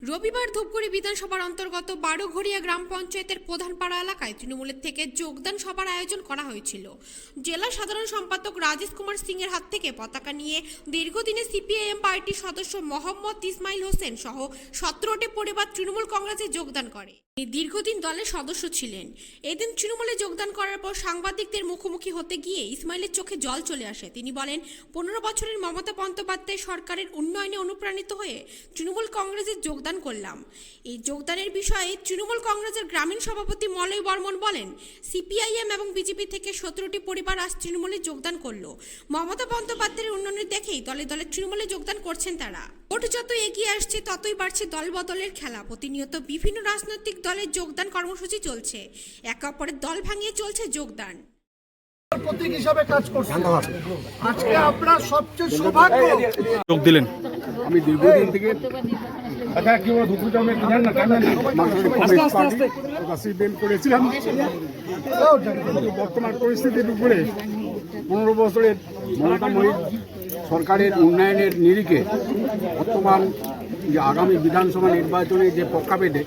রবিবার ধূপগুড়ি বিধানসভার অন্তর্গত বারোঘড়িয়া গ্রাম পঞ্চায়েতের প্রধানপাড়া এলাকায় তৃণমূলের থেকে যোগদান সভার আয়োজন করা হয়েছিল। জেলা সাধারণ সম্পাদক রাজেশ কুমার সিং এর হাত থেকে পতাকা নিয়ে দীর্ঘদিনের সিপিআইএম পার্টির সদস্য মোহাম্মদ ইসমাইল হোসেন সহ 17টি পরিবার তৃণমূল কংগ্রেসে যোগদান করে। তিনি দীর্ঘদিন দলের সদস্য ছিলেন। এদিন তৃণমূলে যোগদান করার পর সাংবাদিকদের মুখোমুখি হতে গিয়ে ইসমাইলের চোখে জল চলে আসে। তিনি বলেন, 15 বছরের মমতা বন্দ্যোপাধ্যায় সরকারের উন্নয়নে অনুপ্রাণিত হয়ে তৃণমূল কংগ্রেসে যোগদান করলাম। এই যোগদানের বিষয়ে তৃণমূল কংগ্রেসের গ্রামীণ সভাপতি মলয় বর্মন বলেন, সিপিআইএম এবং বিজেপি থেকে 17টি পরিবার আজ তৃণমূলে যোগদান করলো। মমতা বন্দ্যোপাধ্যায়ের উন্নয়নের দেখেই দলে দলে তৃণমূলে যোগদান করছেন তারা। ভোট যত এগিয়ে আসছে ততই বাড়ছে দল বদলের খেলা। প্রতিনিয়ত বিভিন্ন রাজনৈতিক দলের যোগদান কর্মসূচি চলছে। একে অপরের দল ভাঙিয়ে চলছে যোগদান। প্রতীক হিসাবে কাজ করছে। আজকে আপনার সবচেয়ে সৌভাগ্য যোগ দিলেন। আমি দীর্ঘদিন থেকে করেছিলাম। বর্তমান পরিস্থিতির উপরে 15 বছরের মমতাময়ী সরকারের উন্নয়নের নিরিখে বর্তমান যে আগামী বিধানসভা নির্বাচনে যে প্রেক্ষাপটে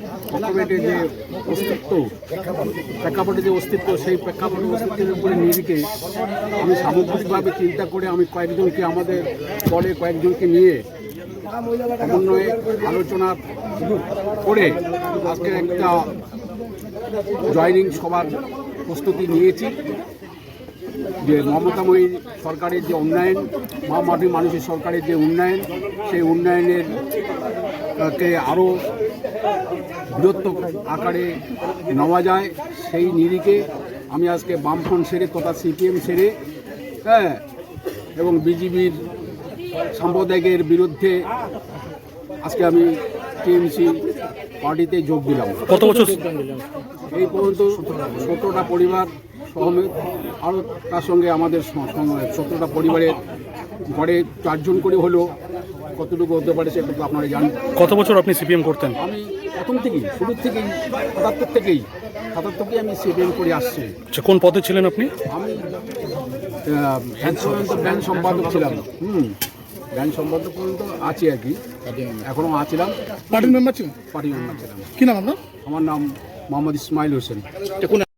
যে অস্তিত্ব সেই প্রেক্ষাপটের অস্তিত্বের উপরে নিরিখে আমি সামগ্রিকভাবে চিন্তা করে আমি কয়েকজনকে আমাদের দলে কয়েকজনকে নিয়ে সমন্বয়ে আলোচনা করে আজকে একটা জয়নিং সভার প্রস্তুতি নিয়েছি। যে মমতাময়ী সরকারের যে উন্নয়ন, মাটির মানুষের সরকারের যে উন্নয়ন, সেই উন্নয়নের কে আরও বৃহত্তর আকারে নেওয়া যায় সেই নিরিখে আমি আজকে বামফ্রন্ট সেরে তথা সিপিএম সেরে এবং বিজেপির সাম্প্রদায়িকের বিরুদ্ধে আজকে আমি টিএমসি পার্টিতে যোগ দিলাম। কত বছর? এই পর্যন্ত 17টা পরিবার সহমেত, আরও তার সঙ্গে আমাদের 17টা পরিবারের ঘরে 4 জন করে হলেও কতটুকু হতে পারে সেটা তো আপনারা জানেন। কত বছর আপনি সিপিএম করতেন? আমি প্রথম থেকেই, শুরুর থেকেই 77 থেকেই আমি সিপিএম করে আসছি। কোন পদে ছিলেন আপনি? আমি ব্যান্ড সম্পাদক ছিলাম। ব্যান্ড সম্পাদক পর্যন্ত আছি আর কি, এখনও আছিলাম। পার্টির মেম্বার ছিলেন? পার্টি মেম্বার ছিলাম। কি নাম আপনার? আমার নাম মোহাম্মদ ইসমাইল হোসেন।